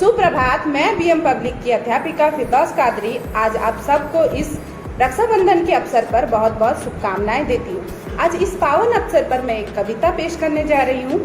सुप्रभात। मैं BM public की अध्यापिका फिरदौस कादरी आज आप सबको इस रक्षाबंधन के अवसर पर बहुत बहुत शुभकामनाएं देती हूँ। आज इस पावन अवसर पर मैं एक कविता पेश करने जा रही हूँ।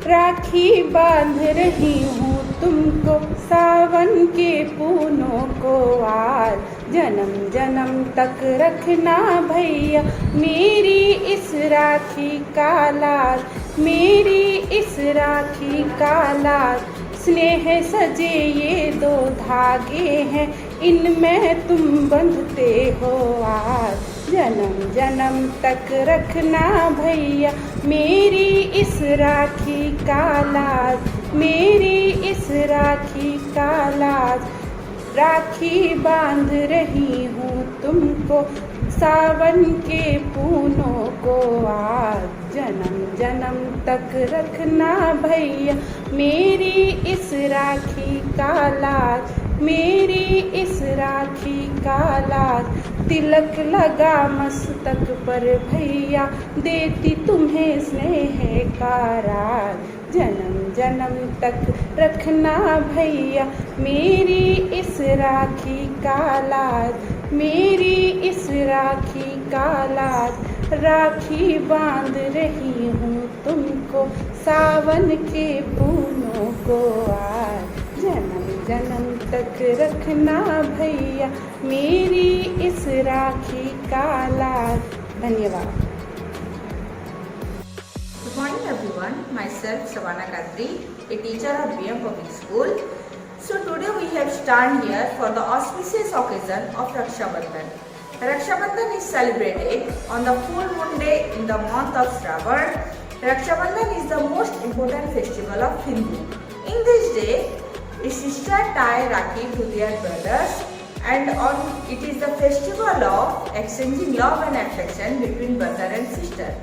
राखी बांध रही हूँ तुमको सावन के पूनों को आज, जन्म जन्म तक रखना भैया मेरी इस राखी का लाज, मेरी इस राखी का लाज। स्नेह सजे ये दो धागे हैं, इनमें तुम बंधते हो आज, जन्म जन्म तक रखना भैया मेरी इस राखी का लाज, मेरी इस राखी का लाज। राखी बांध रही हूँ तुमको सावन के पूनों को आज, जन्म जन्म तक रखना भैया मेरी इस राखी का लाज, मेरी इस राखी का लाज। तिलक लगा मस्तक पर भैया देती तुम्हें स्नेह का राज, जन्म जन्म तक रखना भैया मेरी इस राखी का लाज, मेरी इस राखी का लाज। राखी बांध रही हूँ तुमको सावन के पूनों को आज, जन्म जन्म तक रखना भैया मेरी इस राखी का लाज। धन्यवाद। Good morning everyone, myself Shavana Kadri, a teacher of BM Public School. So today we have stand here for the auspicious occasion of Raksha Bandhan. Raksha Bandhan is celebrated on the full moon day in the month of Shravan. Raksha Bandhan is the most important festival of Hindu. In this day, a sister tie Rakhi to their brothers, and it is the festival of exchanging love and affection between brother and sister.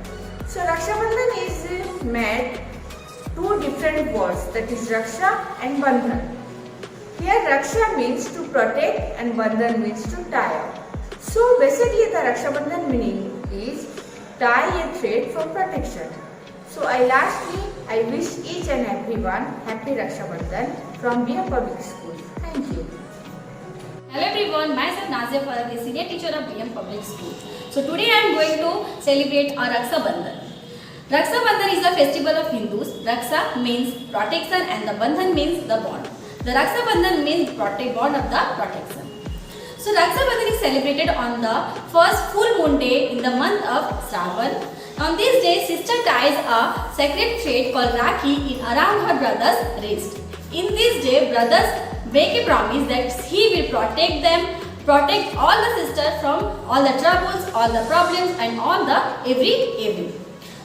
So Raksha Bandhan is made two different words, that is Raksha and Bandhan. Here Raksha means to protect and Bandhan means to tie up. So basically the Raksha Bandhan meaning is tie a thread for protection. So lastly I wish each and everyone happy Raksha Bandhan from BM Public School. Thank you. Hello everyone, myself Nazia Farag, a senior teacher of BM Public School. So today I am going to celebrate our Raksha Bandhan. Raksha Bandhan is a festival of Hindus. Raksha means protection and the Bandhan means the bond. The Raksha Bandhan means bond of the protection. So Raksha Bandhan is celebrated on the first full moon day in the month of Shravan. On this day, sister ties a sacred thread called Rakhi in around her brother's wrist. In this day, brothers make a promise that he will protect them, protect all the sisters from all the troubles, all the problems and all the every evil.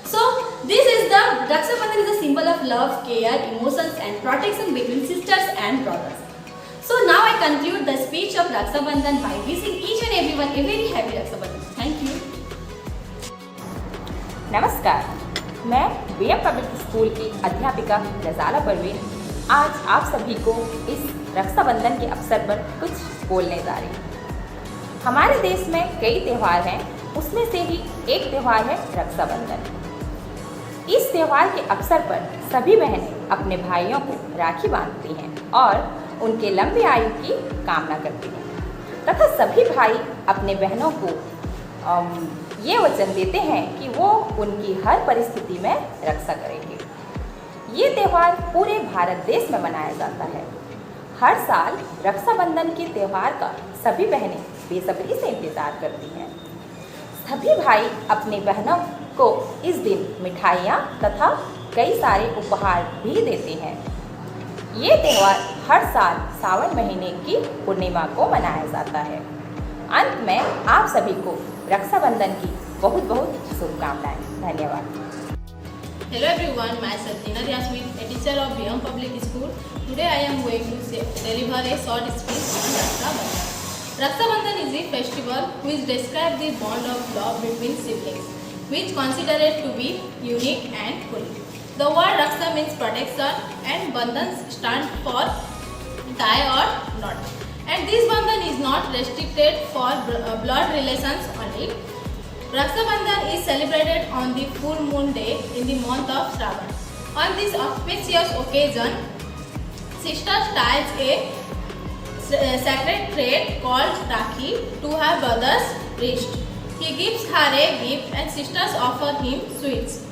So this is the Raksha Bandhan is a symbol of love, care, emotions and protection between sisters and brothers. So now I conclude the speech of Raksha Bandhan by wishing each and everyone a very happy Raksha Bandhan. Thank you. नमस्कार, मैं BM public school की अध्यापिका रज़ाला परवीन आज आप सभी को इस रक्षाबंधन के अवसर पर कुछ बोलने जा रही हूँ। हमारे देश में कई त्यौहार हैं, उसमें से ही एक त्यौहार है रक्षाबंधन। इस त्यौहार के अवसर पर सभी बहनें अपने भाइयों को राखी बांधती हैं और उनके लंबी आयु की कामना करती हैं तथा सभी भाई अपने बहनों को ये वचन देते हैं कि वो उनकी हर परिस्थिति में रक्षा करेंगे। ये त्यौहार पूरे भारत देश में मनाया जाता है। हर साल रक्षाबंधन के त्यौहार का सभी बहनें बेसब्री से इंतज़ार करती हैं। सभी भाई अपनी बहनों को इस दिन मिठाइयाँ तथा कई सारे उपहार भी देते हैं। ये त्यौहार हर साल सावन महीने की पूर्णिमा को मनाया जाता है। अंत में आप सभी को रक्षाबंधन की बहुत बहुत शुभकामनाएं। धन्यवाद। Hello everyone, myself Nina Yasmin, a teacher of BM Public School. Today I am going to deliver a short speech on Raksha Bandhan. Raksha Bandhan is a festival which describes the bond of love between siblings, which considered to be unique and holy. The word Raksha means protection and Bandhan stands for tie or knot. And this Bandhan is not restricted for blood relations only. Raksha Bandhan is celebrated on the full moon day in the month of Shravan. On this auspicious occasion, sister ties a sacred thread called Rakhi to her brother's wrist. He gives her a gift and sisters offer him sweets.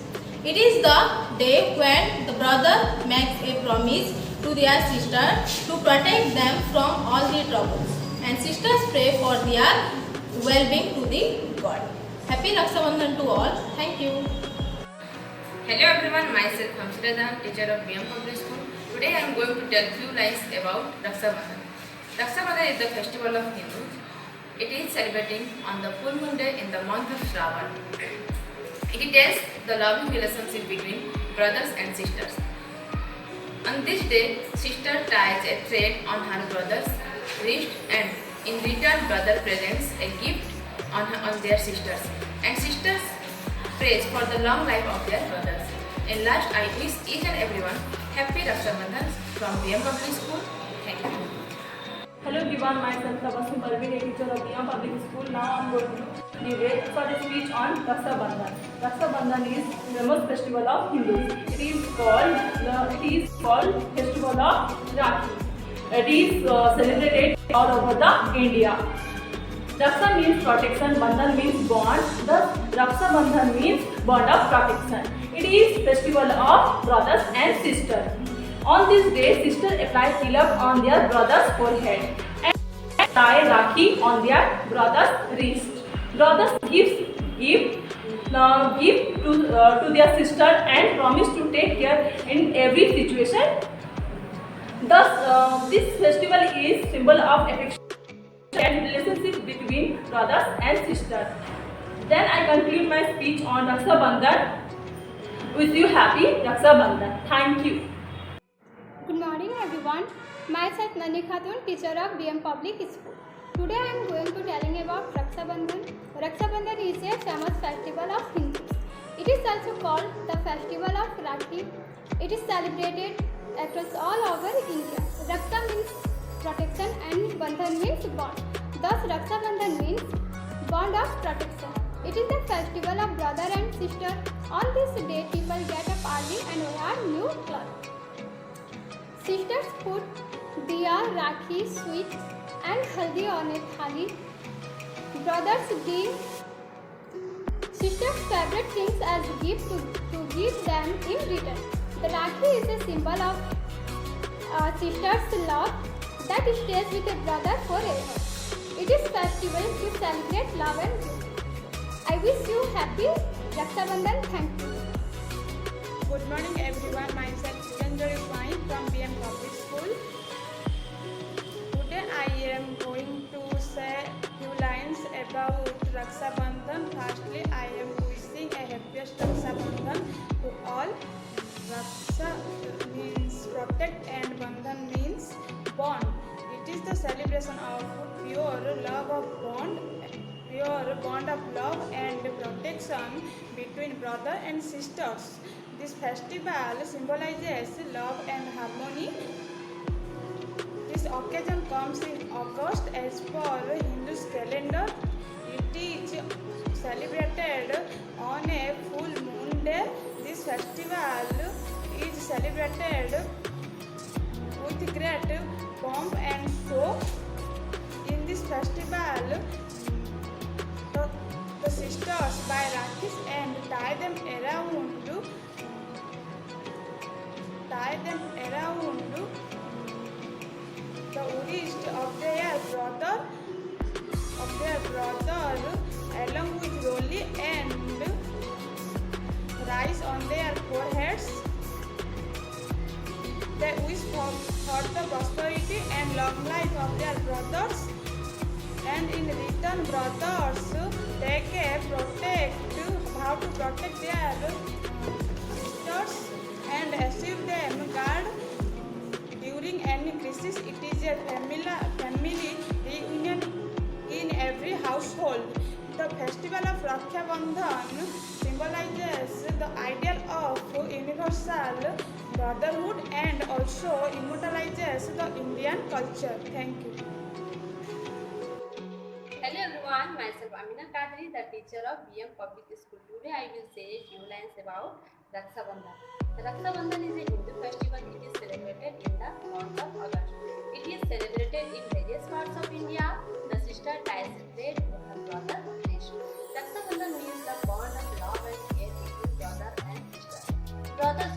It is the day when the brother makes a promise to their sister to protect them from all the troubles, and sisters pray for their well-being to the God. Happy Raksha Bandhan to all. Thank you. Hello everyone, myself Hamsida, teacher of BM Public School. Today I am going to tell few lines about Raksha Bandhan. Raksha Bandhan is the festival of Hindus. It is celebrating on the full moon day in the month of Shravan. It tells the loving relationship between brothers and sisters. On this day, sister ties a thread on her brother's wrist, and in return brother presents a gift on their sisters. And sisters prays for the long life of their brothers. And last, I wish each and everyone happy Raksha Bandhan from BM Public School. Thank you. Hello everyone, myself Tabasum Parveen, a teacher of BM Public School. Now I am going to give a short speech on Raksha Bandhan. Raksha Bandhan is the famous festival of Hindus. It is called Festival of Rakhi. It is celebrated all over the India. Raksha means protection, Bandhan means bond. Thus, Raksha Bandhan means bond of protection. It is festival of brothers and sisters. On this day, sisters apply tilak on their brother's forehead and tie Rakhi on their brother's wrist. Brothers give to their sister and promise to take care in every situation. Thus, this festival is symbol of affection and relationship between brothers and sisters. Then I conclude my speech on Raksha Bandhan. Wish you happy Raksha Bandhan. Thank you. Good morning everyone. Myself Nani Khatun, teacher of BM Public School. Today I am going to telling about Raksha Bandhan. Raksha Bandhan is a famous festival of Hindus. It is also called the festival of Rakhi. It is celebrated across all over India. Raksha means protection and Bandhan means bond. Thus Raksha Bandhan means bond of protection. It is the festival of brother and sister. On this day people get up early and wear new clothes. Sisters put diya, rakhi, sweets and haldi on a thali. Brothers give sisters' favorite things as gift to give them in return. The rakhi is a symbol of sisters' love that stays with a brother forever. It is festival to celebrate love and joy. I wish you happy Raksha Bandhan. Thank you. Good morning everyone, myself Sujanjori Swami from BM Public School. Today I am going to say few lines about Raksha Bandhan. Firstly, I am wishing a happiest Raksha Bandhan to all. Raksha means protect and Bandhan means bond. It is the celebration of pure bond of love and protection between brother and sisters. This festival symbolizes love and harmony. This occasion comes in August as per Hindu's calendar. It is celebrated on a full moon day. This festival is celebrated with great pomp and show. In this festival, the sisters buy rakhis and tie them around the wrist of their brother along with roli and rice on their foreheads. They wish for the prosperity and long life of their brothers, and in return brothers take a how to protect their sisters and assure them guard during any crisis. It is a family reunion in every household. The festival of Raksha Bandhan symbolizes the ideal of universal brotherhood and also immortalizes the Indian culture. Thank you. Hello everyone, myself Amina Kadri, the teacher of BM Public School. Today I will say a few lines about Raksha Bandhan. Raksha Bandhan is a Hindu festival. It is celebrated in the month of brothers